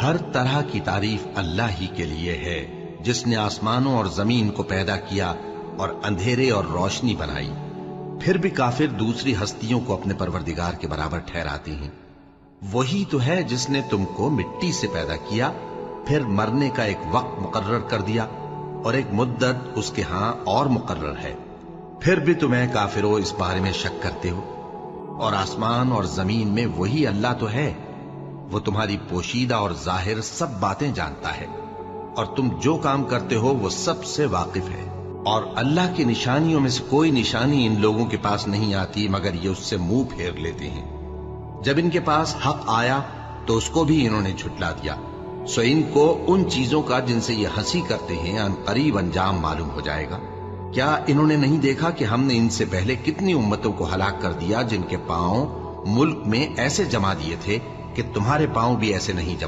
ہر طرح کی تعریف اللہ ہی کے لیے ہے، جس نے آسمانوں اور زمین کو پیدا کیا اور اندھیرے اور روشنی بنائی۔ پھر بھی کافر دوسری ہستیوں کو اپنے پروردگار کے برابر ٹھہراتے ہیں۔ وہی تو ہے جس نے تم کو مٹی سے پیدا کیا، پھر مرنے کا ایک وقت مقرر کر دیا اور ایک مدت اس کے ہاں اور مقرر ہے، پھر بھی تمہیں کافروں اس بارے میں شک کرتے ہو۔ اور آسمان اور زمین میں وہی اللہ تو ہے، وہ تمہاری پوشیدہ اور ظاہر سب باتیں جانتا ہے، اور تم جو کام کرتے ہو وہ سب سے واقف ہے۔ اور اللہ کی نشانیوں میں سے کوئی نشانی ان لوگوں کے پاس نہیں آتی مگر یہ اس سے منہ پھیر لیتے ہیں۔ جب ان کے پاس حق آیا تو اس کو بھی انہوں نے جھٹلا دیا، سو ان کو ان چیزوں کا جن سے یہ ہنسی کرتے ہیں ان قریب انجام معلوم ہو جائے گا۔ کیا انہوں نے نہیں دیکھا کہ ہم نے ان سے پہلے کتنی امتوں کو ہلاک کر دیا جن کے پاؤں ملک میں ایسے جما دیے تھے کہ تمہارے پاؤں بھی ایسے نہیں جما